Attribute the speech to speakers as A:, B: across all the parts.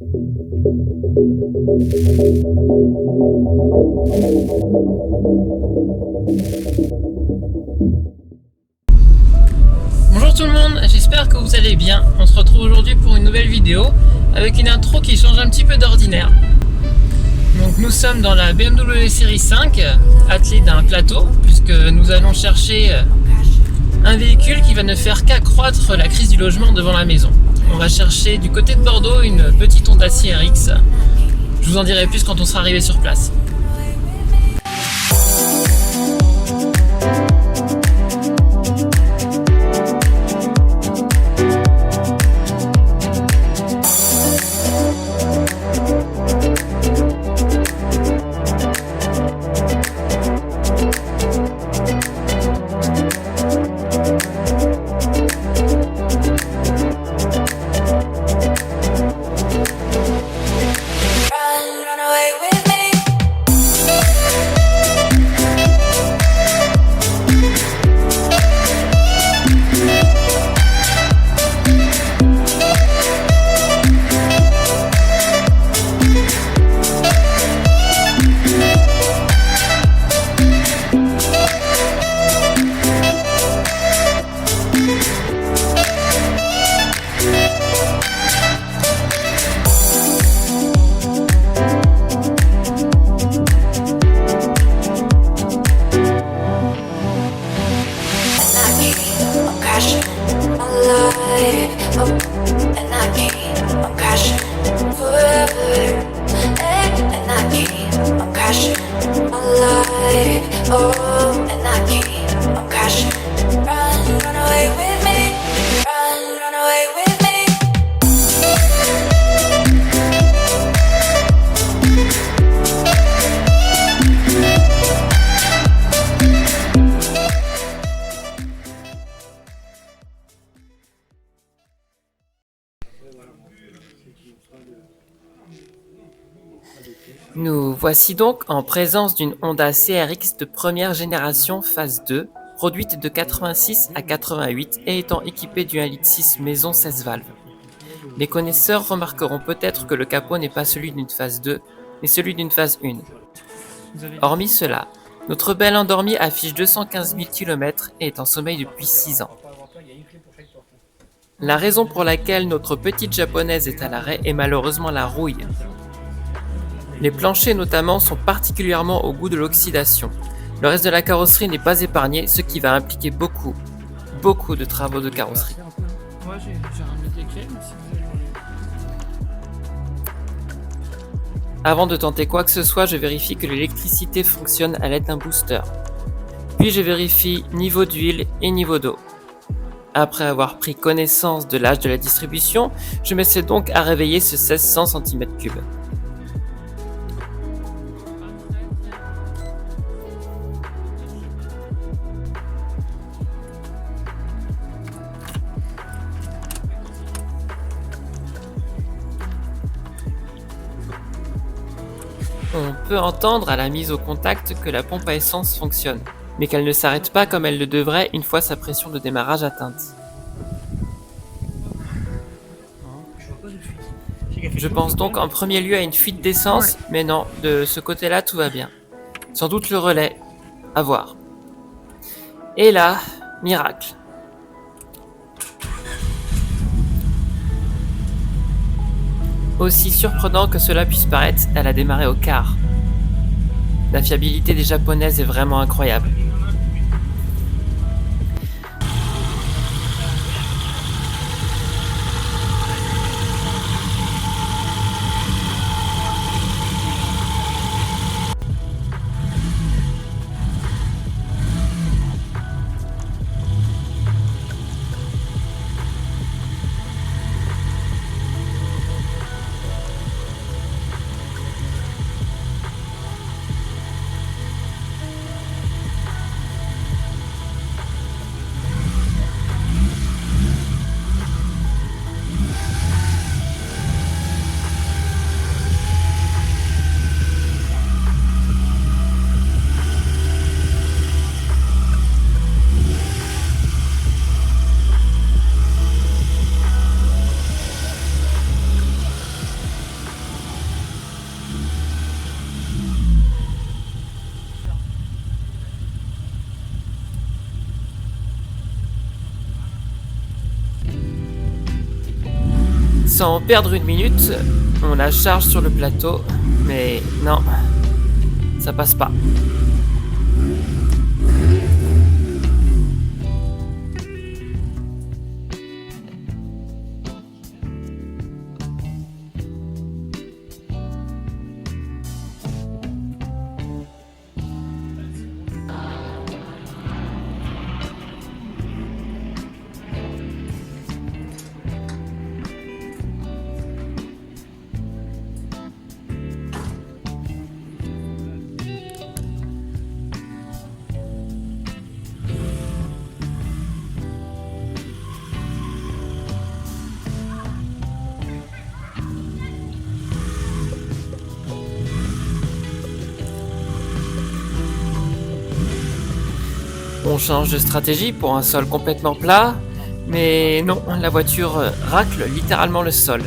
A: Bonjour tout le monde, j'espère que vous allez bien. On se retrouve aujourd'hui pour une nouvelle vidéo avec une intro qui change un petit peu d'ordinaire. Donc nous sommes dans la BMW série 5, attelée d'un plateau, puisque nous allons chercher un véhicule qui va ne faire qu'accroître la crise du logement devant la maison. On va chercher du côté de Bordeaux une petite Honda CRX. Je vous en dirai plus quand on sera arrivé sur place. Nous voici donc en présence d'une Honda CRX de première génération phase 2, produite de 86 à 88 et étant équipée du 1,6 L maison 16 valves. Les connaisseurs remarqueront peut-être que le capot n'est pas celui d'une phase 2, mais celui d'une phase 1. Hormis cela, notre belle endormie affiche 215 000 km et est en sommeil depuis 6 ans. La raison pour laquelle notre petite japonaise est à l'arrêt est malheureusement la rouille. Les planchers notamment sont particulièrement au goût de l'oxydation. Le reste de la carrosserie n'est pas épargné, ce qui va impliquer beaucoup de travaux de carrosserie.
B: Moi j'ai ramené des clés, mais si vous avez...
A: Avant de tenter quoi que ce soit, je vérifie que l'électricité fonctionne à l'aide d'un booster. Puis je vérifie niveau d'huile et niveau d'eau. Après avoir pris connaissance de l'âge de la distribution, je m'essaie donc à réveiller ce 1600 cm3. On peut entendre à la mise au contact que la pompe à essence fonctionne, mais qu'elle ne s'arrête pas comme elle le devrait une fois sa pression de démarrage atteinte. Je pense donc en premier lieu à une fuite d'essence, mais non, de ce côté-là tout va bien. Sans doute le relais, à voir. Et là, miracle. Aussi surprenant que cela puisse paraître, elle a démarré au quart. La fiabilité des japonaises est vraiment incroyable. Sans perdre une minute, on la charge sur le plateau, mais non, ça passe pas. On change de stratégie pour un sol complètement plat, mais non, la voiture racle littéralement le sol.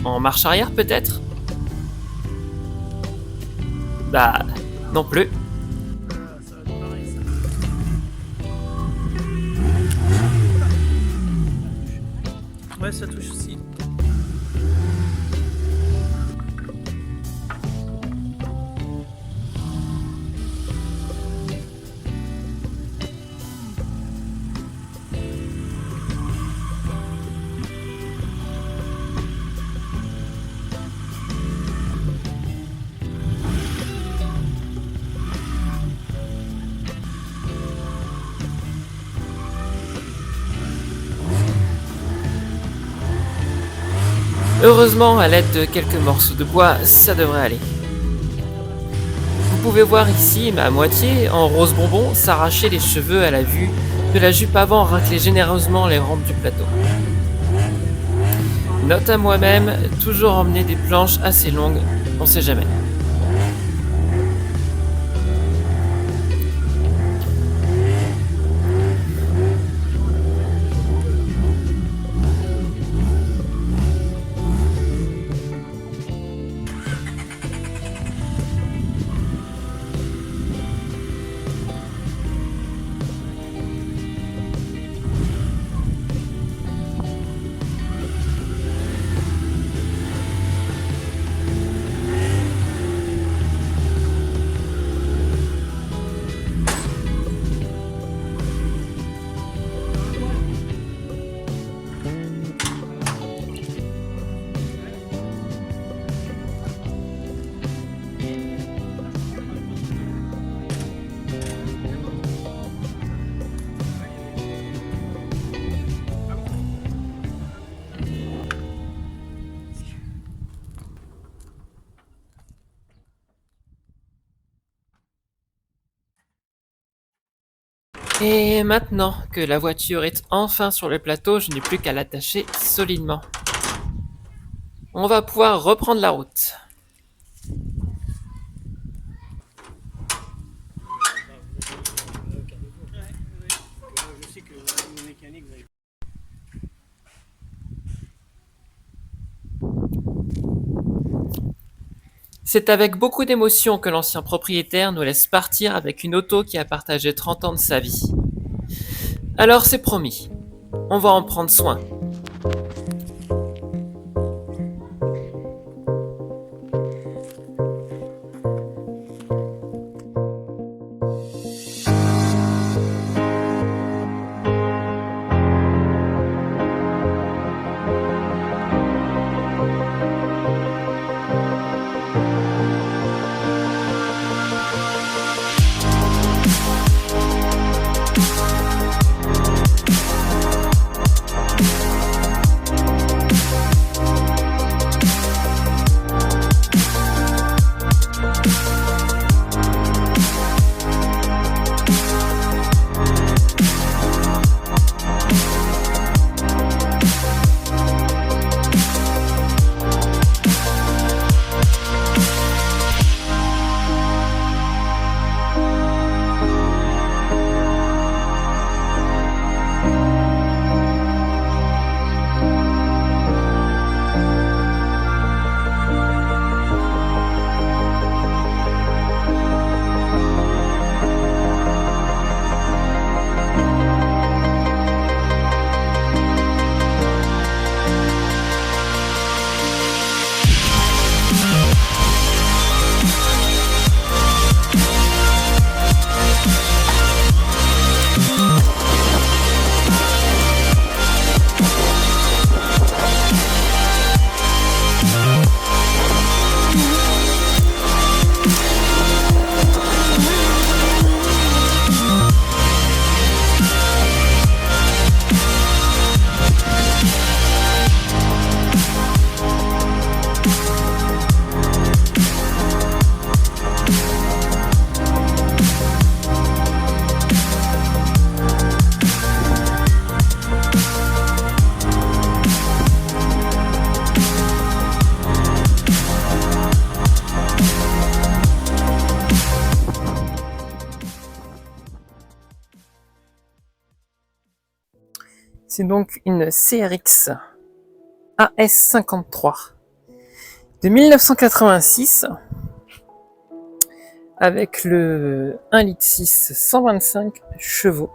A: En marche arrière peut-être? Bah, non plus.
B: Ouais, ça touche aussi.
A: Heureusement, à l'aide de quelques morceaux de bois, ça devrait aller. Vous pouvez voir ici ma moitié, en rose bonbon, s'arracher les cheveux à la vue de la jupe avant racler généreusement les rampes du plateau. Note à moi-même, toujours emmener des planches assez longues, on sait jamais. Et maintenant que la voiture est enfin sur le plateau, je n'ai plus qu'à l'attacher solidement. On va pouvoir reprendre la route. C'est avec beaucoup d'émotion que l'ancien propriétaire nous laisse partir avec une auto qui a partagé 30 ans de sa vie. Alors c'est promis, on va en prendre soin. C'est donc une CRX AS53 de 1986 avec le 1,6 litre 125 chevaux.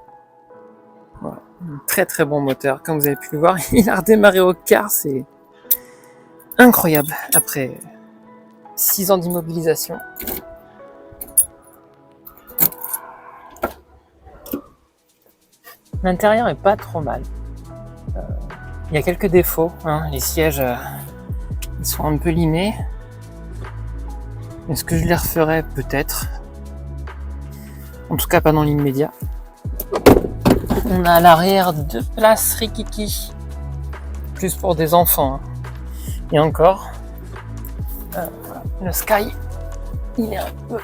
A: Voilà. Un très très bon moteur, comme vous avez pu le voir. Il a redémarré au quart, c'est incroyable après 6 ans d'immobilisation. L'intérieur est pas trop mal. Il y a quelques défauts, hein. Les sièges ils sont un peu limés. Est-ce que je les referais? Peut-être. En tout cas pas dans l'immédiat. On a à l'arrière 2 places rikiki. Plus pour des enfants. Hein. Et encore, le Sky, il est un peu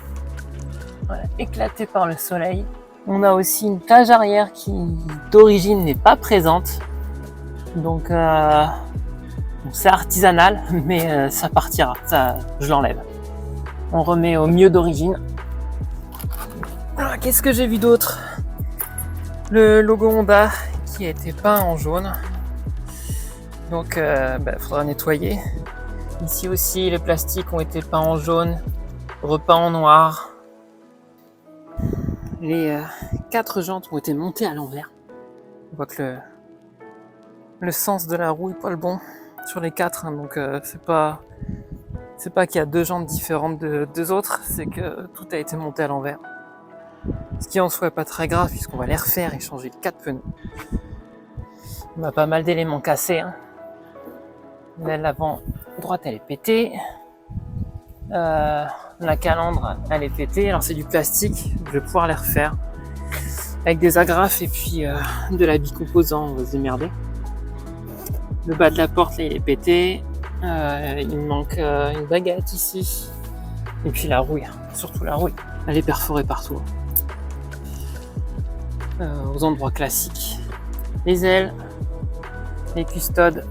A: éclaté par le soleil. On a aussi une cage arrière qui d'origine n'est pas présente. Donc c'est artisanal, mais ça partira. Ça, je l'enlève. On remet au mieux d'origine. Ah, qu'est-ce que j'ai vu d'autre? Le logo Honda qui a été peint en jaune. Donc faudra nettoyer. Ici aussi, les plastiques ont été peints en jaune, repeints en noir. Les 4 jantes ont été montées à l'envers. On voit que le sens de la roue est pas le bon sur les 4, hein, donc c'est pas qu'il y a 2 jantes différentes de 2 autres, c'est que tout a été monté à l'envers. Ce qui en soi est pas très grave puisqu'on va les refaire et changer 4 pneus. On a pas mal d'éléments cassés. Hein. L'aile avant droite elle est pétée. La calandre elle est pétée. Alors c'est du plastique, je vais pouvoir les refaire avec des agrafes et puis de la bicomposant, on va se démerder. Le bas de la porte là, il est pété. Il me manque une baguette ici. Et puis la rouille, surtout la rouille. Elle est perforée partout. Aux endroits classiques. Les ailes, les custodes,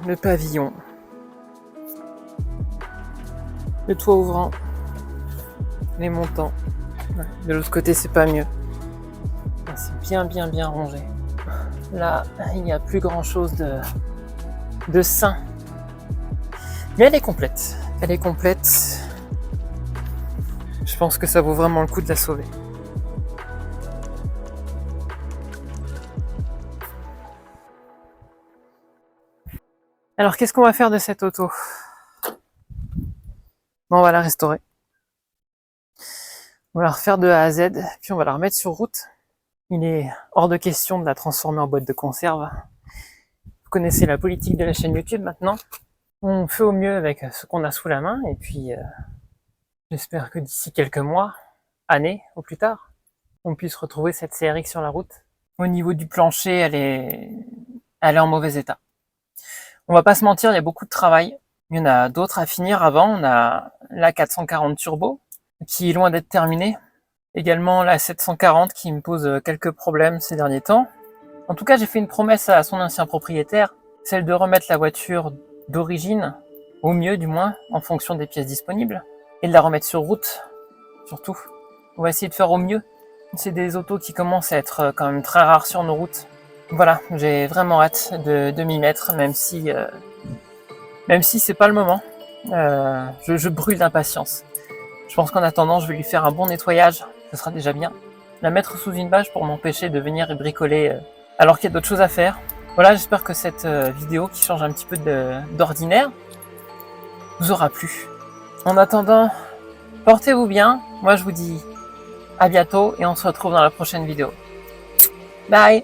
A: le pavillon, le toit ouvrant, les montants. De l'autre côté, c'est pas mieux. C'est bien rangé. Là, il n'y a plus grand chose de sain. Mais elle est complète. Elle est complète. Je pense que ça vaut vraiment le coup de la sauver. Alors, qu'est-ce qu'on va faire de cette auto? On va la restaurer. On va la refaire de A à Z, puis on va la remettre sur route. Il est hors de question de la transformer en boîte de conserve. Vous connaissez la politique de la chaîne YouTube maintenant. On fait au mieux avec ce qu'on a sous la main, et puis j'espère que d'ici quelques mois, années au plus tard, on puisse retrouver cette CRX sur la route. Au niveau du plancher, elle est en mauvais état. On va pas se mentir, il y a beaucoup de travail. Il y en a d'autres à finir avant. On a la 440 Turbo, qui est loin d'être terminée. Également la 740 qui me pose quelques problèmes ces derniers temps. En tout cas, j'ai fait une promesse à son ancien propriétaire, celle de remettre la voiture d'origine, au mieux du moins, en fonction des pièces disponibles, et de la remettre sur route, surtout. On va essayer de faire au mieux. C'est des autos qui commencent à être quand même très rares sur nos routes. Voilà, j'ai vraiment hâte de m'y mettre, même si c'est pas le moment. Je brûle d'impatience. Je pense qu'en attendant, je vais lui faire un bon nettoyage, ce sera déjà bien. La mettre sous une bâche pour m'empêcher de venir et bricoler alors qu'il y a d'autres choses à faire. Voilà, j'espère que cette vidéo qui change un petit peu d'ordinaire vous aura plu. En attendant, portez-vous bien. Moi, je vous dis à bientôt et on se retrouve dans la prochaine vidéo. Bye!